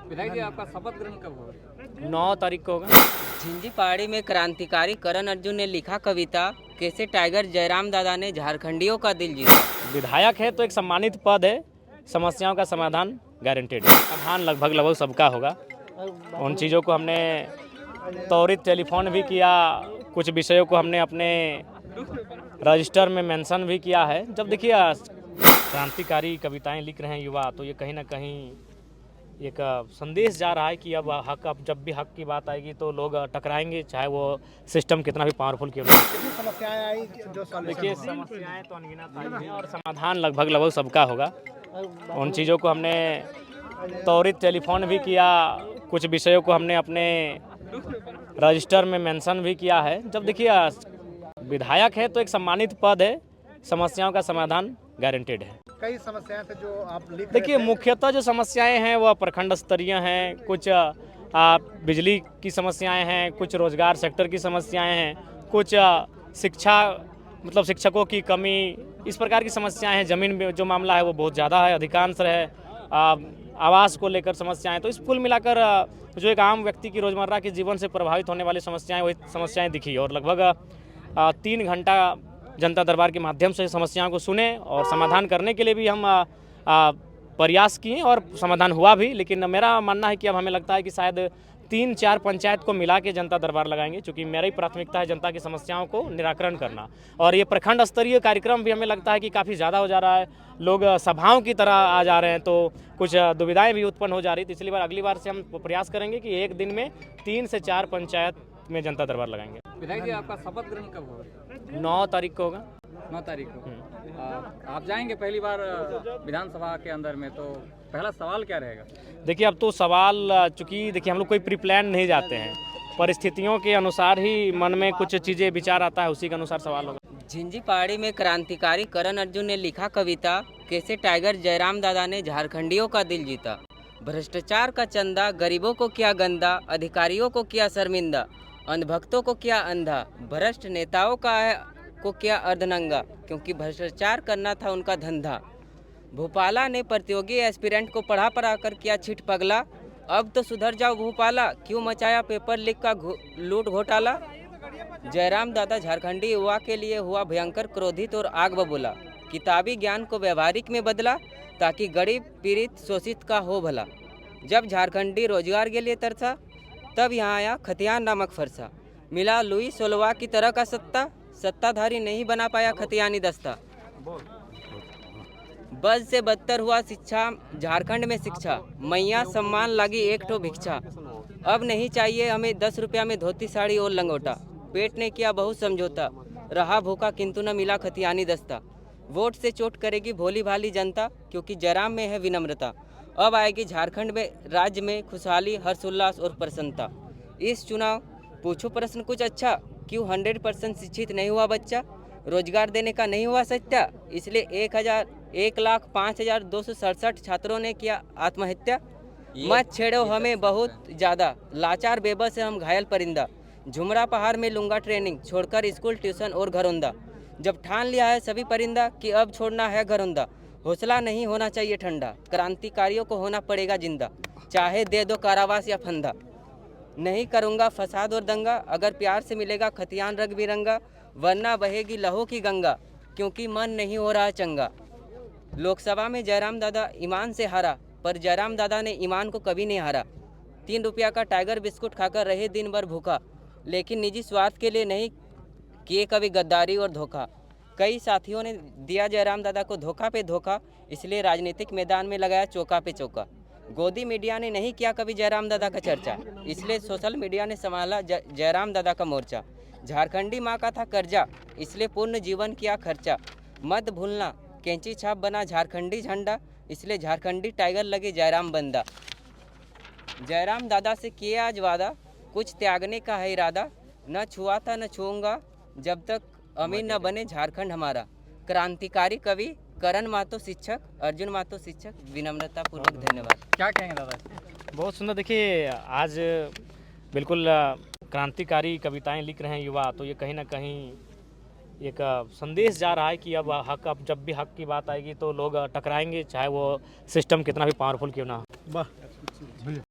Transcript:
विधायक जी, आपका शपथ ग्रहण कब होगा? 9 तारीख को होगा। झिंझी पहाड़ी में क्रांतिकारी करण अर्जुन ने लिखा कविता, कैसे टाइगर जयराम दादा ने झारखंडियों का दिल जीता। विधायक है तो एक सम्मानित पद है, समस्याओं का समाधान गारंटेड है। समाधान लगभग सबका होगा। उन चीज़ों को हमने त्वरित टेलीफोन भी किया, कुछ विषयों को हमने अपने रजिस्टर में मेंशन भी किया है। जब देखिए क्रांतिकारी कविताएं लिख रहे हैं युवा, तो ये कहीं ना कहीं एक संदेश जा रहा है कि अब जब भी हक की बात आएगी तो लोग टकराएंगे, चाहे वो सिस्टम कितना भी पावरफुल क्यों ना। कितनी समस्याएं आई जो देखिए समस्याएं तो अनगिनत आई हैं और समाधान लगभग सबका होगा। उन चीज़ों को हमने त्वरित टेलीफोन भी किया, कुछ विषयों को हमने अपने रजिस्टर में मेंशन भी किया है। जब देखिए विधायक है तो एक सम्मानित पद है, समस्याओं का समाधान गारंटेड है। कई समस्याएं थे जो आप लिख रहे देखिए थे। मुख्यतः जो समस्याएं हैं वह प्रखंड स्तरीय हैं, कुछ बिजली की समस्याएं हैं, कुछ रोजगार सेक्टर की समस्याएं हैं, कुछ शिक्षा मतलब शिक्षकों की कमी, इस प्रकार की समस्याएं हैं। ज़मीन में जो मामला है वो बहुत ज़्यादा है, अधिकांश है। आवास को लेकर समस्याएं, तो इस कुल मिलाकर जो एक आम व्यक्ति की रोज़मर्रा के जीवन से प्रभावित होने वाली समस्याएं, वही समस्याएं दिखी और लगभग 3 घंटा जनता दरबार के माध्यम से समस्याओं को सुने और समाधान करने के लिए भी हम प्रयास किए और समाधान हुआ भी। लेकिन मेरा मानना है कि अब हमें लगता है कि शायद 3-4 पंचायत को मिला के जनता दरबार लगाएंगे, क्योंकि मेरी प्राथमिकता है जनता की समस्याओं को निराकरण करना। और ये प्रखंड स्तरीय कार्यक्रम भी हमें लगता है कि काफ़ी ज़्यादा हो जा रहा है, लोग सभाओं की तरह आ जा रहे हैं, तो कुछ दुविधाएं भी उत्पन्न हो जा रही। तो इसलिए अगली बार से हम प्रयास करेंगे कि एक दिन में 3 से 4 पंचायत में जनता दरबार लगाएंगे। विधायक जी, आपका शपथ ग्रहण कब होगा? 9 तारीख को होगा। 9 तारीख को। आप जाएंगे पहली बार विधानसभा के अंदर में, तो पहला सवाल क्या रहेगा? देखिए अब तो सवाल, चूँकि देखिए हम लोग कोई प्री प्लान नहीं जाते हैं, परिस्थितियों के अनुसार ही मन में कुछ चीज़ें विचार आता है, उसी के अनुसार सवाल होगा। झिंझी पहाड़ी में क्रांतिकारी करण अर्जुन ने लिखा कविता, कैसे टाइगर जयराम दादा ने झारखंडियों का दिल जीता। भ्रष्टाचार का चंदा, गरीबों को किया गंदा, अधिकारियों को किया शर्मिंदा, अंधभक्तों को किया अंधा, भ्रष्ट नेताओं को किया अर्धनंगा, क्योंकि भ्रष्टाचार करना था उनका धंधा। भोपाला ने प्रतियोगी एस्पिरेंट को पढ़ा कर किया छिट पगला, अब तो सुधर जाओ भोपाला, क्यों मचाया पेपर लीक का लूट घोटाला। जयराम दादा झारखंडी युवा के लिए हुआ भयंकर क्रोधित और आग बबूला, किताबी ज्ञान को व्यवहारिक में बदला, ताकि गरीब पीड़ित शोषित का हो भला। जब झारखंडी रोजगार के लिए तरसा, तब यहाँ आया खतियान नामक फरसा, मिला लुई सोलवा की तरह का सत्ता, सत्ताधारी नहीं बना पाया खतियानी दस्ता। बद से बदतर हुआ शिक्षा, झारखंड में शिक्षा, मैया सम्मान लगी एक ठो भिक्षा। अब नहीं चाहिए हमें 10 रुपया में धोती साड़ी और लंगोटा, पेट ने किया बहुत समझौता, रहा भूखा किंतु न मिला खतियानी दस्ता। वोट से चोट करेगी भोली भाली जनता, क्योंकि जयराम में है विनम्रता। अब आएगी झारखंड में, राज्य में खुशहाली, हर्षोल्लास और प्रसन्नता। इस चुनाव पूछो प्रश्न कुछ अच्छा, क्यों 100% शिक्षित नहीं हुआ बच्चा, रोजगार देने का नहीं हुआ सत्या, इसलिए 1,05,267 छात्रों ने किया आत्महत्या। मत छेड़ो हमें बहुत ज़्यादा, लाचार बेबस है हम घायल परिंदा, झुमरा पहाड़ में लूंगा ट्रेनिंग, छोड़कर स्कूल ट्यूशन और घरौंदा। जब ठान लिया है सभी परिंदा कि अब छोड़ना है घरौंदा, हौसला नहीं होना चाहिए ठंडा, क्रांतिकारियों को होना पड़ेगा जिंदा, चाहे दे दो कारावास या फंदा। नहीं करूँगा फसाद और दंगा, अगर प्यार से मिलेगा खतियान रंग बिरंगा, वरना बहेगी लहू की गंगा, क्योंकि मन नहीं हो रहा चंगा। लोकसभा में जयराम दादा ईमान से हारा, पर जयराम दादा ने ईमान को कभी नहीं हारा। 3 रुपया का टाइगर बिस्कुट खाकर रहे दिन भर भूखा, लेकिन निजी स्वार्थ के लिए नहीं किए कभी गद्दारी और धोखा। कई साथियों ने दिया जयराम दादा को धोखा पे धोखा, इसलिए राजनीतिक मैदान में लगाया चौका पे चौका। गोदी मीडिया ने नहीं किया कभी जयराम दादा का चर्चा, इसलिए सोशल मीडिया ने संभाला जयराम दादा का मोर्चा। झारखंडी माँ का था कर्जा, इसलिए पूर्ण जीवन किया खर्चा। मत भूलना कैंची छाप बना झारखंडी झंडा, इसलिए झारखंडी टाइगर लगे जयराम बंदा। जयराम दादा से किए आज वादा, कुछ त्यागने का है इरादा, न छुआ था न छूऊंगा, जब तक अमीर न बने झारखंड हमारा। क्रांतिकारी कवि करण मातो शिक्षक, अर्जुन मातो शिक्षक, विनम्रता पूर्वक धन्यवाद। क्या कहेंगे दादा? बहुत सुंदर। देखिए आज बिल्कुल क्रांतिकारी कविताएं लिख रहे हैं युवा, तो ये कहीं ना कहीं एक संदेश जा रहा है कि अब जब भी हक की बात आएगी तो लोग टकराएंगे, चाहे वो सिस्टम कितना भी पावरफुल क्यों ना हो।